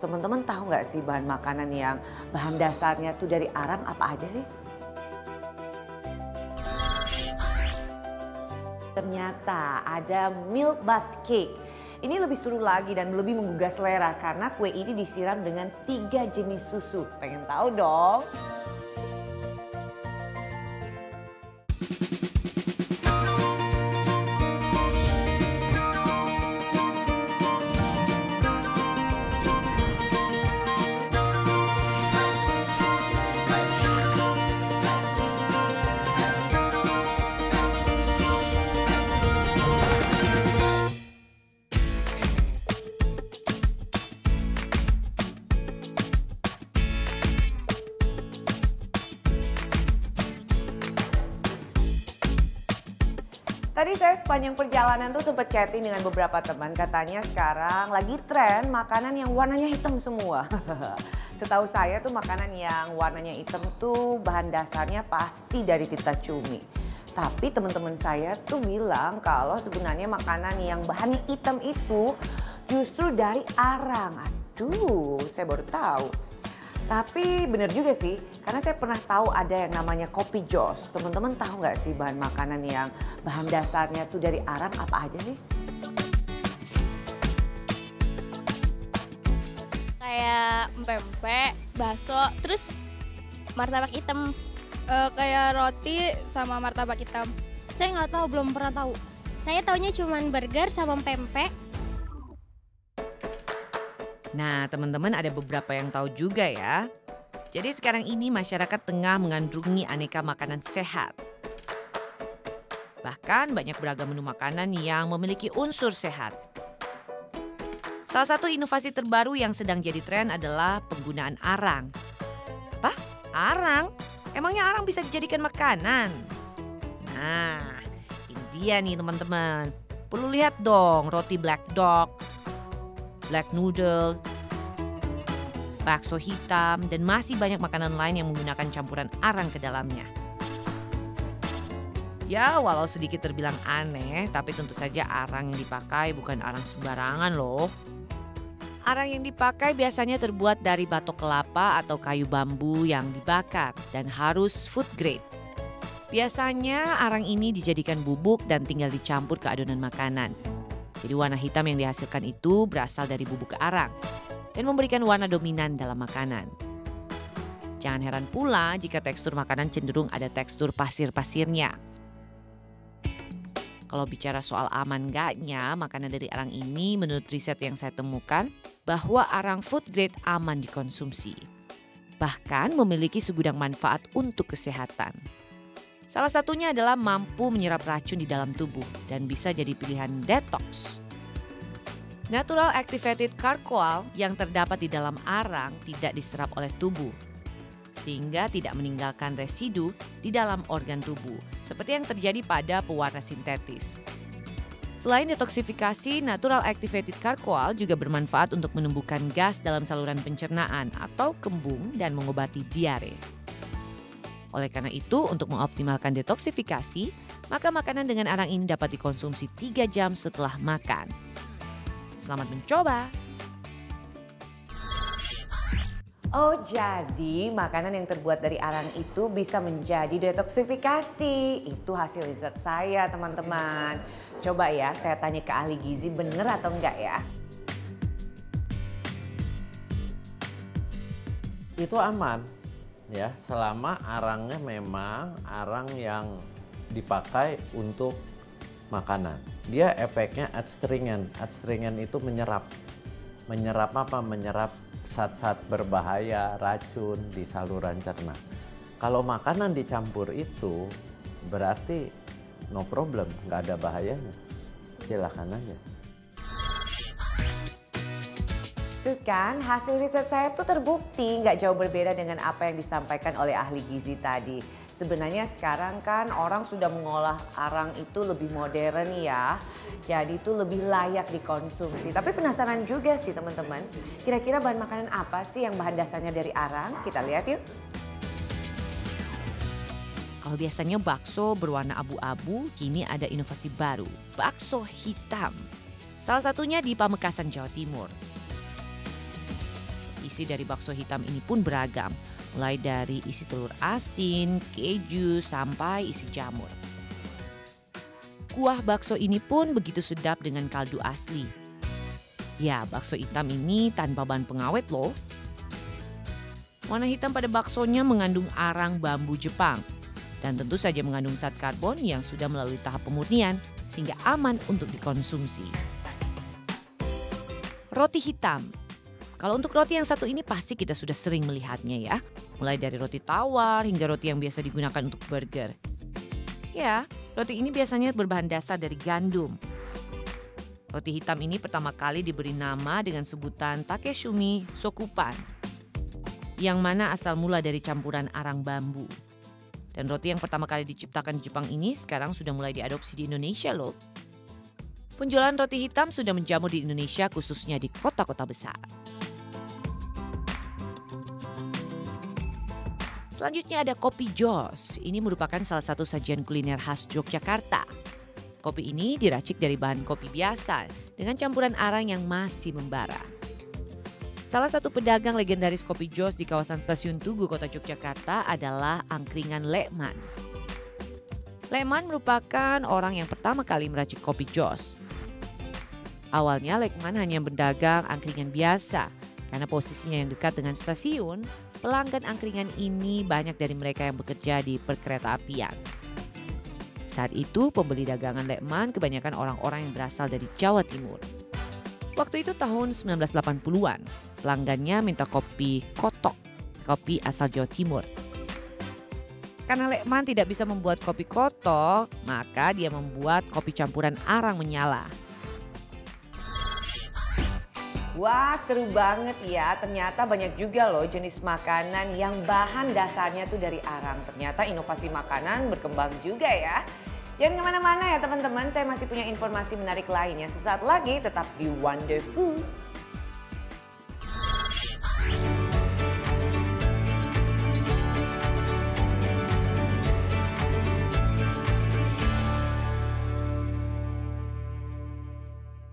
Teman-teman tahu nggak sih bahan makanan yang bahan dasarnya tuh dari arang apa aja sih? Ternyata ada milk bath cake. Ini lebih seru lagi dan lebih menggugah selera karena kue ini disiram dengan 3 jenis susu. Pengen tahu dong? Tadi saya sepanjang perjalanan tuh sempat chatting dengan beberapa teman. Katanya sekarang lagi tren makanan yang warnanya hitam semua. Setahu saya tuh makanan yang warnanya hitam tuh bahan dasarnya pasti dari tinta cumi. Tapi teman-teman saya tuh bilang kalau sebenarnya makanan yang bahannya hitam itu justru dari arang. Aduh, saya baru tahu. Tapi bener juga sih, karena saya pernah tahu ada yang namanya kopi jos. Teman-teman tahu nggak sih bahan makanan yang bahan dasarnya tuh dari arang apa aja sih? Kayak pempek, bakso, terus martabak hitam. Kayak roti sama martabak hitam. Saya nggak tahu, belum pernah tahu. Saya taunya cuma burger sama pempek. Nah, teman-teman ada beberapa yang tahu juga ya. Jadi sekarang ini masyarakat tengah mengandungi aneka makanan sehat. Bahkan banyak beragam menu makanan yang memiliki unsur sehat. Salah satu inovasi terbaru yang sedang jadi tren adalah penggunaan arang. Apa? Arang? Emangnya arang bisa dijadikan makanan? Nah, ini dia nih teman-teman. Perlu lihat dong roti black dog, black noodle, bakso hitam, dan masih banyak makanan lain yang menggunakan campuran arang ke dalamnya. Ya, walau sedikit terbilang aneh, tapi tentu saja arang yang dipakai bukan arang sembarangan loh. Arang yang dipakai biasanya terbuat dari batok kelapa atau kayu bambu yang dibakar dan harus food grade. Biasanya arang ini dijadikan bubuk dan tinggal dicampur ke adonan makanan. Jadi warna hitam yang dihasilkan itu berasal dari bubuk arang dan memberikan warna dominan dalam makanan. Jangan heran pula jika tekstur makanan cenderung ada tekstur pasir-pasirnya. Kalau bicara soal aman enggaknya makanan dari arang ini, menurut riset yang saya temukan bahwa arang food grade aman dikonsumsi. Bahkan memiliki segudang manfaat untuk kesehatan. Salah satunya adalah mampu menyerap racun di dalam tubuh dan bisa jadi pilihan detox. Natural activated charcoal yang terdapat di dalam arang tidak diserap oleh tubuh, sehingga tidak meninggalkan residu di dalam organ tubuh, seperti yang terjadi pada pewarna sintetis. Selain detoksifikasi, natural activated charcoal juga bermanfaat untuk menumbuhkan gas dalam saluran pencernaan atau kembung dan mengobati diare. Oleh karena itu, untuk mengoptimalkan detoksifikasi, maka makanan dengan arang ini dapat dikonsumsi 3 jam setelah makan. Selamat mencoba! Oh, jadi makanan yang terbuat dari arang itu bisa menjadi detoksifikasi. Itu hasil riset saya, teman-teman. Coba ya, saya tanya ke ahli gizi, bener atau enggak ya? Itu aman. Ya, selama arangnya memang arang yang dipakai untuk makanan. Dia efeknya adstringen. Adstringen itu menyerap. Menyerap apa? Menyerap zat-zat berbahaya, racun di saluran cerna. Kalau makanan dicampur itu berarti no problem, nggak ada bahayanya. Silakan aja. Tuh kan, hasil riset saya tuh terbukti nggak jauh berbeda dengan apa yang disampaikan oleh ahli gizi tadi. Sebenarnya sekarang kan orang sudah mengolah arang itu lebih modern ya. Jadi itu lebih layak dikonsumsi. Tapi penasaran juga sih teman-teman. Kira-kira bahan makanan apa sih yang bahan dasarnya dari arang? Kita lihat yuk. Kalau biasanya bakso berwarna abu-abu, kini ada inovasi baru, bakso hitam. Salah satunya di Pamekasan, Jawa Timur. Isi dari bakso hitam ini pun beragam, mulai dari isi telur asin, keju, sampai isi jamur. Kuah bakso ini pun begitu sedap dengan kaldu asli. Ya, bakso hitam ini tanpa bahan pengawet loh. Warna hitam pada baksonya mengandung arang bambu Jepang. Dan tentu saja mengandung zat karbon yang sudah melalui tahap pemurnian sehingga aman untuk dikonsumsi. Roti hitam. Kalau untuk roti yang satu ini pasti kita sudah sering melihatnya ya. Mulai dari roti tawar hingga roti yang biasa digunakan untuk burger. Ya, roti ini biasanya berbahan dasar dari gandum. Roti hitam ini pertama kali diberi nama dengan sebutan Takeshumi Sokupan. Yang mana asal mula dari campuran arang bambu. Dan roti yang pertama kali diciptakan di Jepang ini sekarang sudah mulai diadopsi di Indonesia loh. Penjualan roti hitam sudah menjamur di Indonesia khususnya di kota-kota besar. Selanjutnya ada kopi jos. Ini merupakan salah satu sajian kuliner khas Yogyakarta. Kopi ini diracik dari bahan kopi biasa dengan campuran arang yang masih membara. Salah satu pedagang legendaris kopi jos di kawasan Stasiun Tugu Kota Yogyakarta adalah angkringan Lekman. Lekman merupakan orang yang pertama kali meracik kopi jos. Awalnya Lekman hanya berdagang angkringan biasa karena posisinya yang dekat dengan stasiun. Pelanggan angkringan ini banyak dari mereka yang bekerja di perkeretaapian. Saat itu pembeli dagangan Lekman kebanyakan orang-orang yang berasal dari Jawa Timur. Waktu itu tahun 1980-an, pelanggannya minta kopi kotok, kopi asal Jawa Timur. Karena Lekman tidak bisa membuat kopi kotok, maka dia membuat kopi campuran arang menyala. Wah, seru banget ya. Ternyata banyak juga loh jenis makanan yang bahan dasarnya tuh dari arang. Ternyata inovasi makanan berkembang juga ya. Jangan kemana-mana ya teman-teman, saya masih punya informasi menarik lainnya. Sesaat lagi tetap di Wonderful.